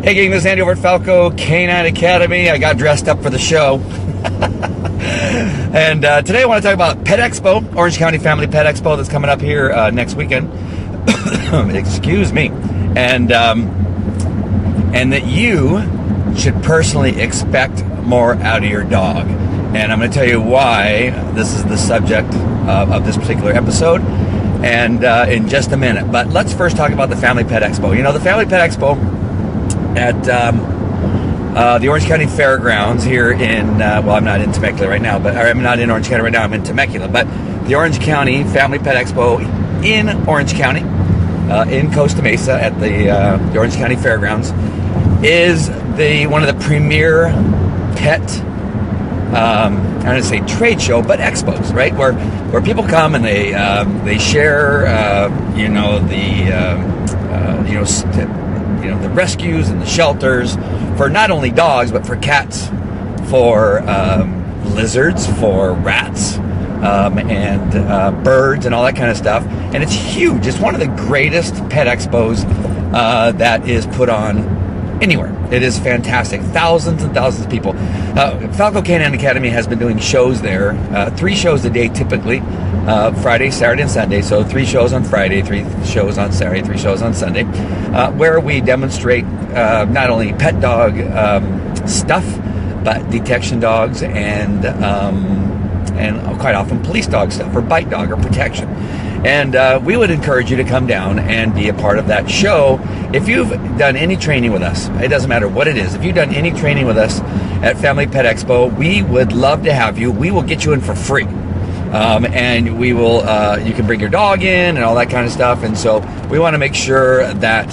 Hey gang, this is Andy over at Falco Canine Academy. I got dressed up for the show. And today I want to talk about Pet Expo, Orange County Family Pet Expo that's coming up here next weekend. Excuse me. And that you should personally expect more out of your dog. And I'm going to tell you why this is the subject of this particular episode and in just a minute. But let's first talk about the Family Pet Expo. You know, the Family Pet Expo at the Orange County Fairgrounds here in, well, I'm not in Temecula right now, but I'm not in Orange County right now, I'm in Temecula, but the Orange County Family Pet Expo in Orange County, in Costa Mesa at the Orange County Fairgrounds is one of the premier pet, I'm going to say trade show, but expos, right? Where people come and they share, the rescues and the shelters for not only dogs, but for cats, for lizards, for rats, and birds and all that kind of stuff. And it's huge. It's one of the greatest pet expos that is put on anywhere. It is fantastic. Thousands and thousands of people. Falco Canine Academy has been doing shows there, 3 shows a day typically, Friday, Saturday, and Sunday. So 3 shows on Friday, 3 shows on Saturday, 3 shows on Sunday, where we demonstrate not only pet dog stuff, but detection dogs and quite often police dog stuff, or bite dog, or protection. And we would encourage you to come down and be a part of that show. If you've done any training with us, it doesn't matter what it is, if you've done any training with us at Family Pet Expo, we would love to have you. We will get you in for free. And we will, you can bring your dog in and all that kind of stuff. And so we want to make sure that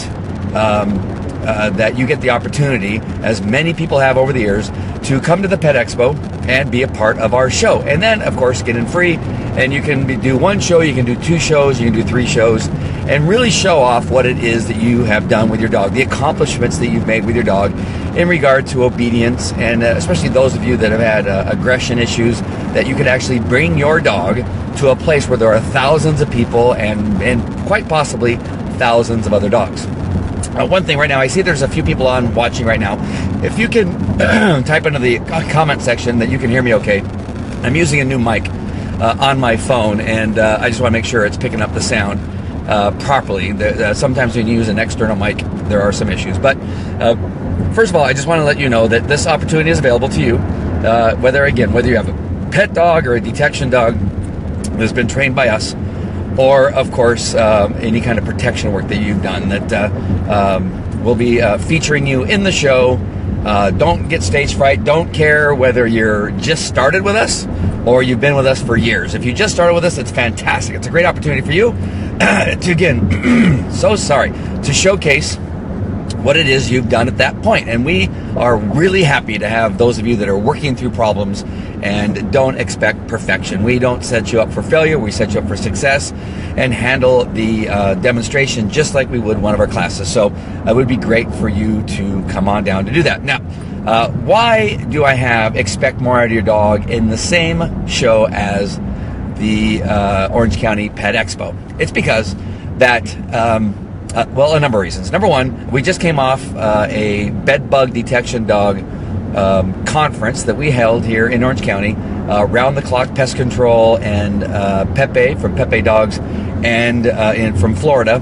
that you get the opportunity, as many people have over the years, to come to the Pet Expo and be a part of our show. And then, of course, get in free. And you can do 1 show, you can do 2 shows, you can do 3 shows, and really show off what it is that you have done with your dog, the accomplishments that you've made with your dog in regard to obedience, and especially those of you that have had aggression issues, that you could actually bring your dog to a place where there are thousands of people and quite possibly thousands of other dogs. One thing right now, I see there's a few people on watching right now. If you can type into the comment section that you can hear me okay. I'm using a new mic on my phone, and I just want to make sure it's picking up the sound properly. Sometimes when you use an external mic, there are some issues. But first of all, I just want to let you know that this opportunity is available to you, whether you have a pet dog or a detection dog that's been trained by us, or, of course, any kind of protection work that you've done that will be featuring you in the show. Don't get stage fright. Don't care whether you're just started with us or you've been with us for years. If you just started with us, it's fantastic. It's a great opportunity for you to, again, to showcase what it is you've done at that point. And we are really happy to have those of you that are working through problems and don't expect perfection. We don't set you up for failure. We set you up for success and handle the demonstration just like we would one of our classes. So it would be great for you to come on down to do that. Now, why do I have expect more out of your dog in the same show as the Orange County Pet Expo? It's because that a number of reasons. Number one, we just came off a bed bug detection dog conference that we held here in Orange County, round the clock pest control, and Pepe from Pepe Dogs, and from Florida,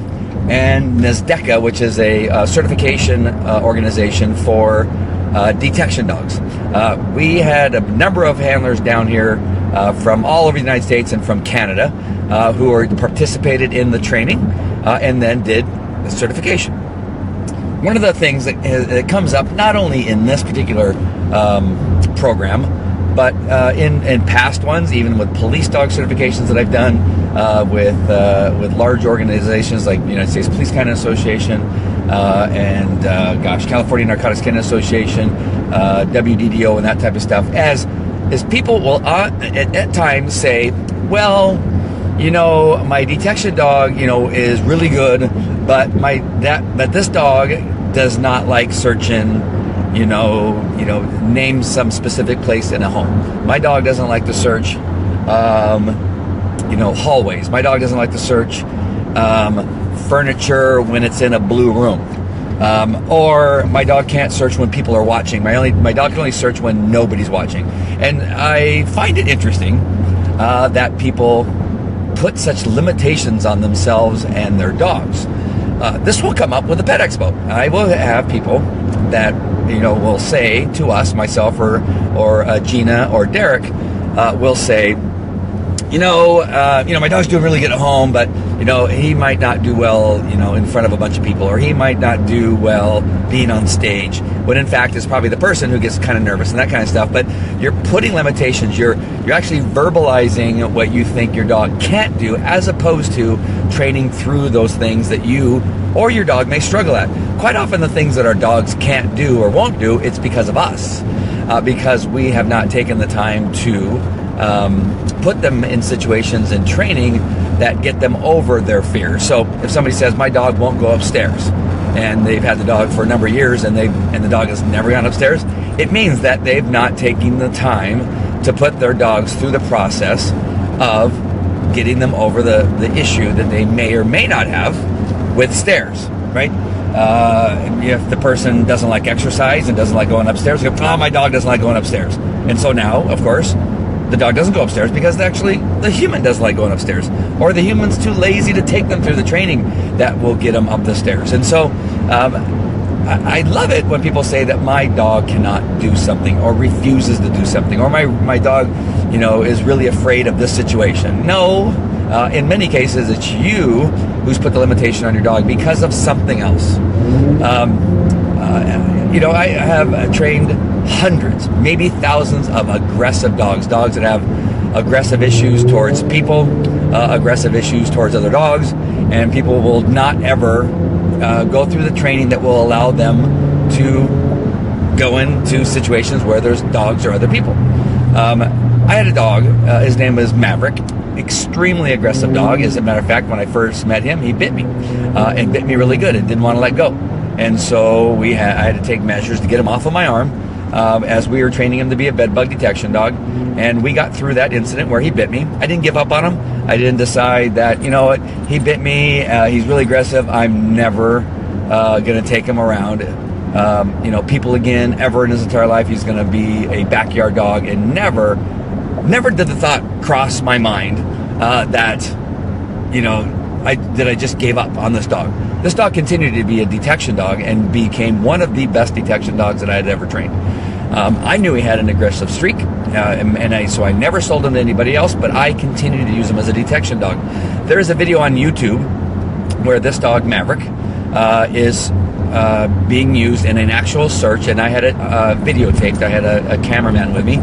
and NSDECA, which is a certification organization for detection dogs. We had a number of handlers down here from all over the United States and from Canada who participated in the training and then did the certification. One of the things that comes up not only in this particular program, but in past ones, even with police dog certifications that I've done with large organizations like the United States Police Canine Association and California Narcotics Canine Association, WDDO, and that type of stuff, as people will at times say, well, my detection dog, is really good, but this dog does not like searching, name some specific place in a home. My dog doesn't like to search, hallways. My dog doesn't like to search furniture when it's in a blue room. Or my dog can't search when people are watching. My dog can only search when nobody's watching. And I find it interesting that people put such limitations on themselves and their dogs. This will come up with the Pet Expo. I will have people that will say to us, myself or Gina or Derek, will say, my dog's doing really good at home, but he might not do well, in front of a bunch of people, or he might not do well being on stage, when in fact it's probably the person who gets kind of nervous and that kind of stuff. But you're putting limitations. You're actually verbalizing what you think your dog can't do, as opposed to training through those things that you or your dog may struggle at. Quite often the things that our dogs can't do or won't do, it's because of us, because we have not taken the time to put them in situations and training that get them over their fear. So if somebody says, my dog won't go upstairs, and they've had the dog for a number of years and the dog has never gone upstairs, it means that they've not taken the time to put their dogs through the process of getting them over the issue that they may or may not have with stairs, right? If the person doesn't like exercise and doesn't like going upstairs, they go, my dog doesn't like going upstairs. And so now, of course, the dog doesn't go upstairs because actually the human doesn't like going upstairs, or the human's too lazy to take them through the training that will get them up the stairs. And so I love it when people say that my dog cannot do something, or refuses to do something, or my dog is really afraid of this situation. No, in many cases it's you who's put the limitation on your dog because of something else. I have trained hundreds, maybe thousands of aggressive dogs that have aggressive issues towards people, aggressive issues towards other dogs, and people will not ever go through the training that will allow them to go into situations where there's dogs or other people. I had a dog, his name was Maverick, extremely aggressive dog. As a matter of fact, when I first met him, he bit me, and bit me really good and didn't want to let go. And so I had to take measures to get him off of my arm, as we were training him to be a bed bug detection dog. And we got through that incident where he bit me. I didn't give up on him. I didn't decide that, he bit me, he's really aggressive, I'm never going to take him around people again ever in his entire life. He's going to be a backyard dog. And never did the thought cross my mind that I just gave up on this dog. This dog continued to be a detection dog and became one of the best detection dogs that I had ever trained. I knew he had an aggressive streak, so I never sold him to anybody else, but I continued to use him as a detection dog. There is a video on YouTube where this dog, Maverick, is being used in an actual search, and I had it videotaped. I had a cameraman with me,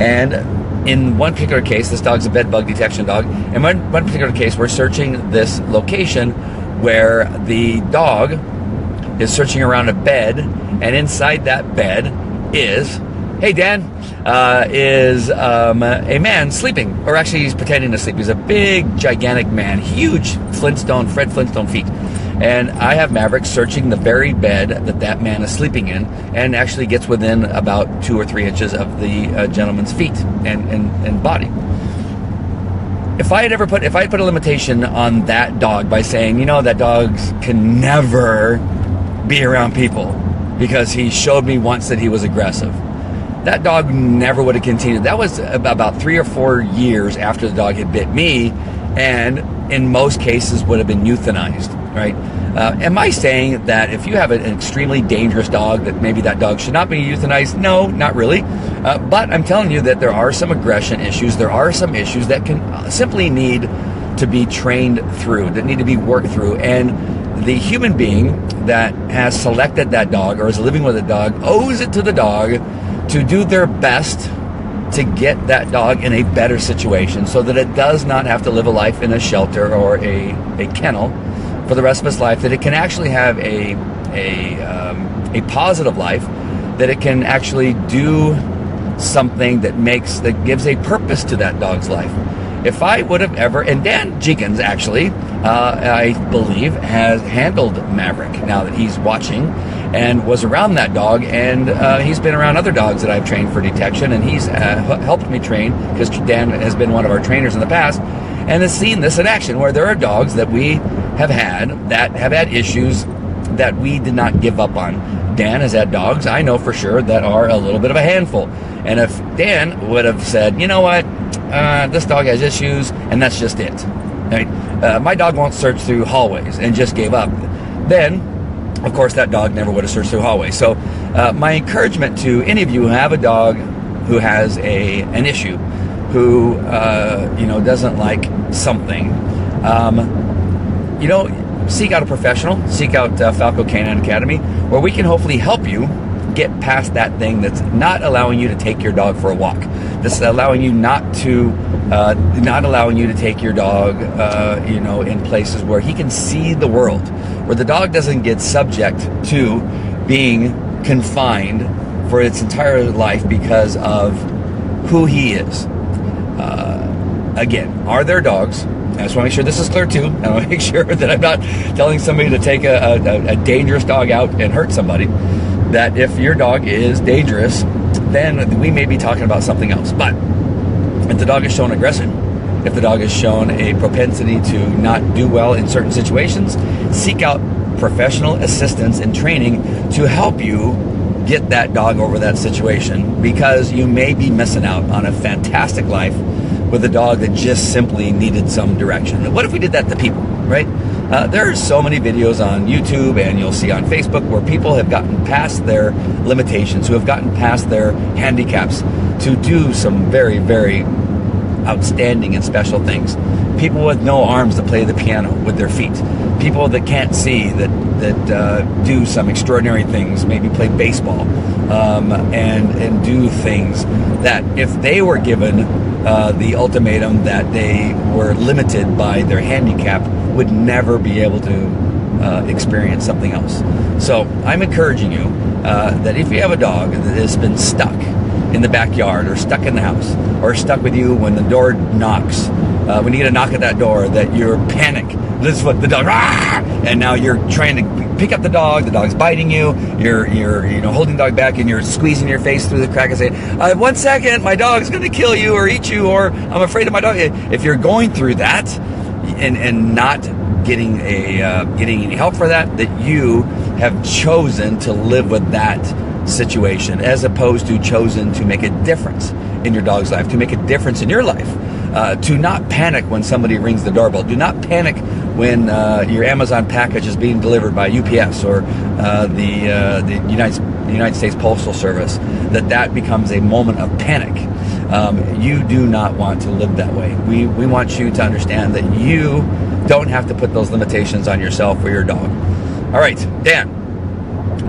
and in one particular case, this dog's a bed bug detection dog. In one particular case, we're searching this location where the dog is searching around a bed, and inside that bed is, hey Dan, is a man sleeping, or actually he's pretending to sleep. He's a big, gigantic man, huge Fred Flintstone feet. And I have Maverick searching the very bed that man is sleeping in, and actually gets within about 2 or 3 inches of the gentleman's feet and body. If I had put a limitation on that dog by saying, that dog can never be around people because he showed me once that he was aggressive, that dog never would have continued. That was about 3 or 4 years after the dog had bit me, and in most cases would have been euthanized, right? Am I saying that if you have an extremely dangerous dog, that maybe that dog should not be euthanized? No, not really. But I'm telling you that there are some aggression issues. There are some issues that can simply need to be trained through, that need to be worked through. And the human being that has selected that dog or is living with a dog owes it to the dog to do their best to get that dog in a better situation so that it does not have to live a life in a shelter or a kennel for the rest of its life, that it can actually have a positive life, that it can actually do something that gives a purpose to that dog's life. If I would have ever, and Dan Jenkins actually, I believe, has handled Maverick now that he's watching, and was around that dog, and he's been around other dogs that I've trained for detection, and he's helped me train, because Dan has been one of our trainers in the past, and has seen this in action, where there are dogs that we have had that have had issues that we did not give up on. Dan has had dogs, I know for sure, that are a little bit of a handful. And if Dan would have said, you know what, this dog has issues, and that's just it. Right? My dog won't search through hallways, and just gave up. Then, of course, that dog never would have searched through hallways. So my encouragement to any of you who have a dog who has an issue, who doesn't like something, seek out a professional, seek out Falco Canine Academy, where we can hopefully help you get past that thing that's not allowing you to take your dog for a walk. That's allowing you not allowing you to take your dog, in places where he can see the world, where the dog doesn't get subject to being confined for its entire life because of who he is. Again, are there dogs? I just want to make sure this is clear too. I want to make sure that I'm not telling somebody to take a dangerous dog out and hurt somebody. That if your dog is dangerous, then we may be talking about something else. But if the dog has shown aggression, if the dog has shown a propensity to not do well in certain situations, seek out professional assistance and training to help you get that dog over that situation, because you may be missing out on a fantastic life with a dog that just simply needed some direction. What if we did that to people, right? There are so many videos on YouTube, and you'll see on Facebook, where people have gotten past their limitations, who have gotten past their handicaps to do some very, very outstanding and special things. People with no arms that play the piano with their feet. People that can't see that do some extraordinary things, maybe play baseball, and do things that if they were given the ultimatum that they were limited by their handicap, would never be able to experience something else. So I'm encouraging you that if you have a dog that has been stuck in the backyard, or stuck in the house, or stuck with you when the door knocks, when you get a knock at that door, that you're panic. This is what the dog, rah! And now you're trying to pick up the dog's biting you, you're holding the dog back, and you're squeezing your face through the crack and saying, 1 second, my dog's going to kill you or eat you, or I'm afraid of my dog. If you're going through that and not getting any help for that you have chosen to live with that situation, as opposed to chosen to make a difference in your dog's life, to make a difference in your life, to not panic when somebody rings the doorbell. Do not panic when your Amazon package is being delivered by UPS or the United States Postal Service. That becomes a moment of panic. You do not want to live that way. We want you to understand that you don't have to put those limitations on yourself or your dog. All right, Dan,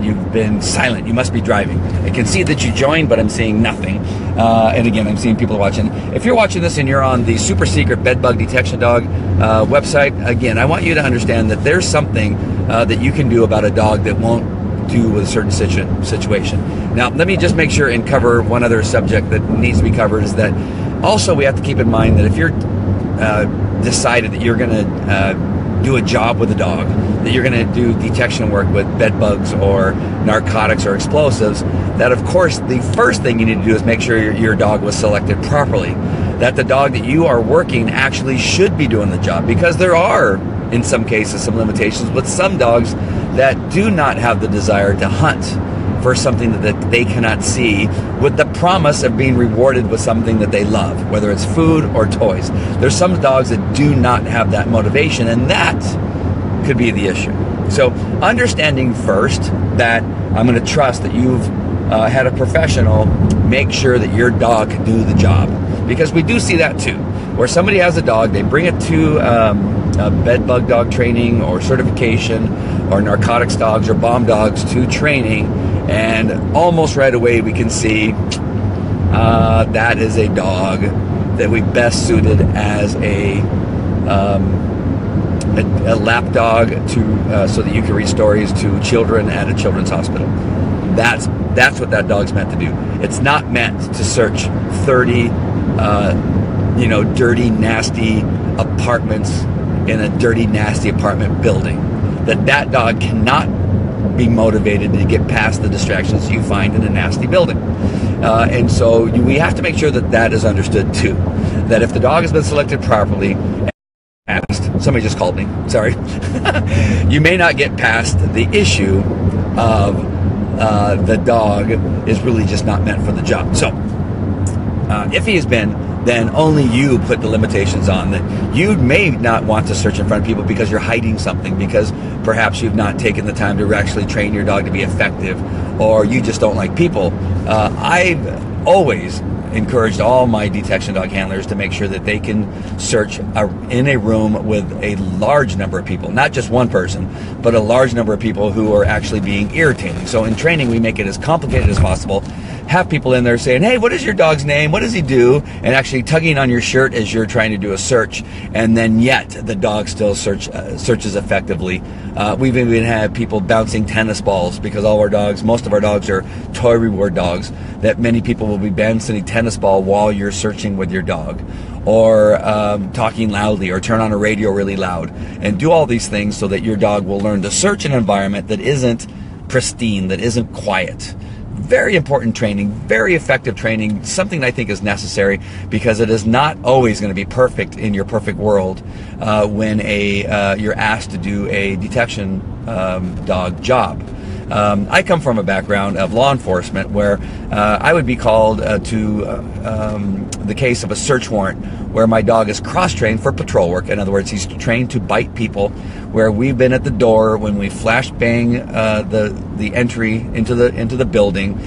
you've been silent. You must be driving. I can see that you joined, but I'm seeing nothing. And again, I'm seeing people watching. If you're watching this and you're on the super secret bed bug detection dog website, again, I want you to understand that there's something that you can do about a dog that won't do with a certain situation. Now, let me just make sure and cover one other subject that needs to be covered, is that also we have to keep in mind that if you're decided that you're going to do a job with a dog, that you're going to do detection work with bed bugs or narcotics or explosives, that of course the first thing you need to do is make sure your dog was selected properly, that the dog that you are working actually should be doing the job, because there are in some cases some limitations with some dogs that do not have the desire to hunt for something that they cannot see, with the promise of being rewarded with something that they love, whether it's food or toys. There's some dogs that do not have that motivation, and that could be the issue. So understanding first that I'm going to trust that you've had a professional make sure that your dog can do the job, because we do see that too, where somebody has a dog, they bring it to bed bug dog training or certification, or narcotics dogs or bomb dogs to training, and almost right away we can see that is a dog that we best suited as a lap dog to so that you can read stories to children at a children's hospital. That's what that dog's meant to do. It's not meant to search 30 dirty, nasty apartments in a dirty, nasty apartment building. That dog cannot be motivated to get past the distractions you find in a nasty building. And so we have to make sure that is understood too. That if the dog has been selected properly, Somebody just called me. Sorry. You may not get past the issue of the dog is really just not meant for the job. So, if he has been, then only you put the limitations on that. You may not want to search in front of people because you're hiding something, because perhaps you've not taken the time to actually train your dog to be effective, or you just don't like people. I've always encouraged all my detection dog handlers to make sure that they can search in a room with a large number of people, not just one person, but a large number of people who are actually being irritating. So in training, we make it as complicated as possible. Have people in there saying, hey, what is your dog's name? What does he do? And actually tugging on your shirt as you're trying to do a search. And then yet the dog still searches effectively. We've even had people bouncing tennis balls because most of our dogs are toy reward dogs, that many people will be bouncing a tennis ball while you're searching with your dog, or talking loudly, or turn on a radio really loud, and do all these things so that your dog will learn to search an environment that isn't pristine, that isn't quiet. Very important training, very effective training, something I think is necessary, because it is not always going to be perfect in your perfect world when you're asked to do a detection dog job. I come from a background of law enforcement where I would be called to the case of a search warrant where my dog is cross-trained for patrol work. In other words, he's trained to bite people, where we've been at the door when we flashbang the entry into the building.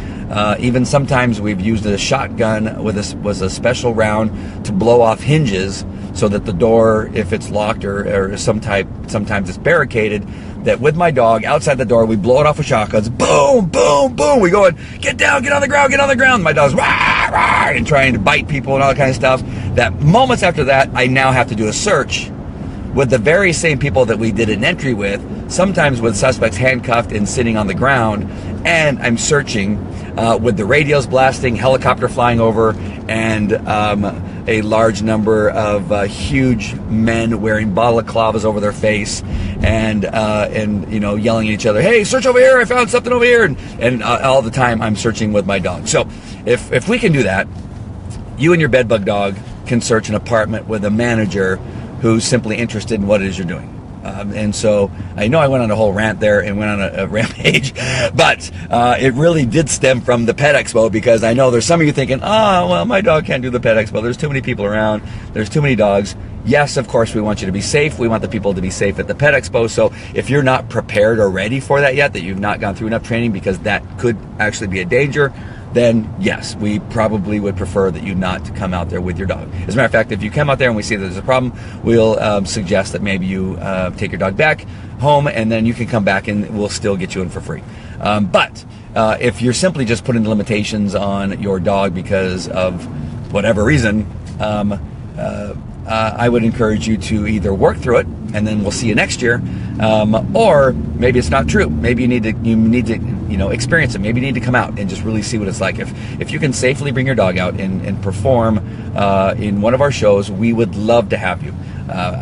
Even sometimes we've used a shotgun with a special round to blow off hinges so that the door, if it's locked or sometimes it's barricaded, that with my dog outside the door, we blow it off with shotguns. Boom, boom, boom. We go and get down, get on the ground, get on the ground. My dog's rah, rah, and trying to bite people and all that kind of stuff. That moments after that, I now have to do a search with the very same people that we did an entry with, sometimes with suspects handcuffed and sitting on the ground. And I'm searching with the radios blasting, helicopter flying over, and a large number of huge men wearing balaclavas over their face, and yelling at each other, hey, search over here, I found something over here, and all the time I'm searching with my dog. So if we can do that, you and your bedbug dog can search an apartment with a manager who's simply interested in what it is you're doing. And so I know I went on a whole rant there and went on a rampage, but it really did stem from the Pet Expo, because I know there's some of you thinking, well, my dog can't do the Pet Expo. There's too many people around. There's too many dogs. Yes, of course, we want you to be safe. We want the people to be safe at the Pet Expo. So if you're not prepared or ready for that yet, that you've not gone through enough training, because that could actually be a danger, then yes, we probably would prefer that you not come out there with your dog. As a matter of fact, if you come out there and we see that there's a problem, we'll suggest that maybe you take your dog back home, and then you can come back and we'll still get you in for free. But if you're simply just putting limitations on your dog because of whatever reason, I would encourage you to either work through it, and then we'll see you next year, or maybe it's not true. Maybe you need to experience it. Maybe you need to come out and just really see what it's like. If you can safely bring your dog out and perform in one of our shows, we would love to have you.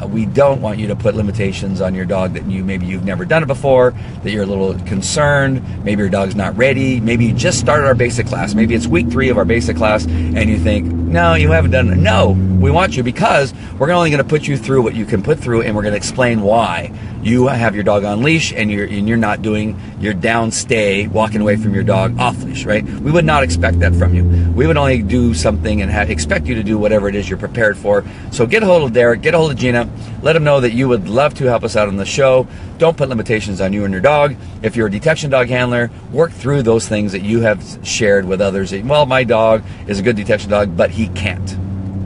We don't want you to put limitations on your dog that you've never done it before, that you're a little concerned, maybe your dog's not ready, maybe you just started our basic class, maybe it's week 3 of our basic class, and you think, no, you haven't done it. No, we want you, because we're only going to put you through what you can put through, and we're going to explain why you have your dog on leash and you're not doing your down stay, walking away from your dog off leash, right? We would not expect that from you. We would only do something and expect you to do whatever it is you're prepared for. So get a hold of Derek, get a hold of Gina, let them know that you would love to help us out on the show. Don't put limitations on you and your dog. If you're a detection dog handler, work through those things that you have shared with others. Well, my dog is a good detection dog, but he can't.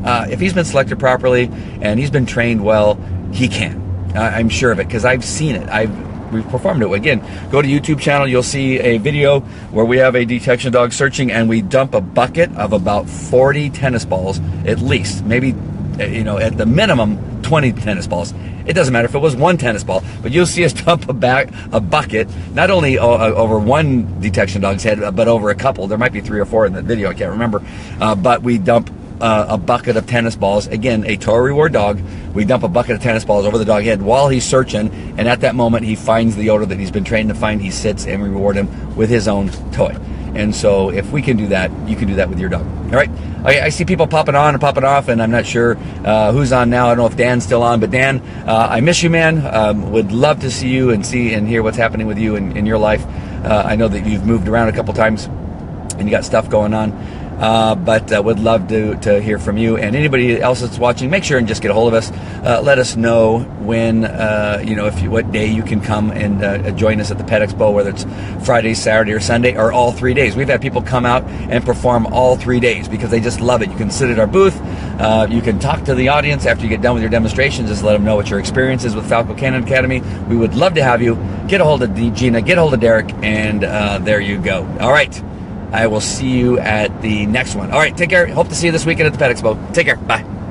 If he's been selected properly and he's been trained well, he can. I'm sure of it, because I've seen it. We've performed it. Again, go to YouTube channel. You'll see a video where we have a detection dog searching, and we dump a bucket of about 40 tennis balls, at least. Maybe, at the minimum, 20 tennis balls. It doesn't matter if it was one tennis ball, but you'll see us dump a bucket, not only over one detection dog's head, but over a couple. There might be 3 or 4 in the video. I can't remember. But we dump a bucket of tennis balls. Again, a toy reward dog. We dump a bucket of tennis balls over the dog head while he's searching, and at that moment he finds the odor that he's been trained to find. He sits, and we reward him with his own toy. And so if we can do that, you can do that with your dog. All right. I see people popping on and popping off, and I'm not sure who's on now. I don't know if Dan's still on, but Dan, I miss you, man. Would love to see you and see and hear what's happening with you in your life. I know that you've moved around a couple times and you got stuff going on. But would love to hear from you, and anybody else that's watching. Make sure and just get a hold of us. Let us know when, what day you can come and join us at the Pet Expo, whether it's Friday, Saturday, or Sunday, or all 3 days. We've had people come out and perform all 3 days because they just love it. You can sit at our booth. You can talk to the audience after you get done with your demonstrations. Just let them know what your experience is with Falco Canine Academy. We would love to have you. Get a hold of Gina, get a hold of Derek, and there you go. All right. I will see you at the next one. All right, take care. Hope to see you this weekend at the Pet Expo. Take care. Bye.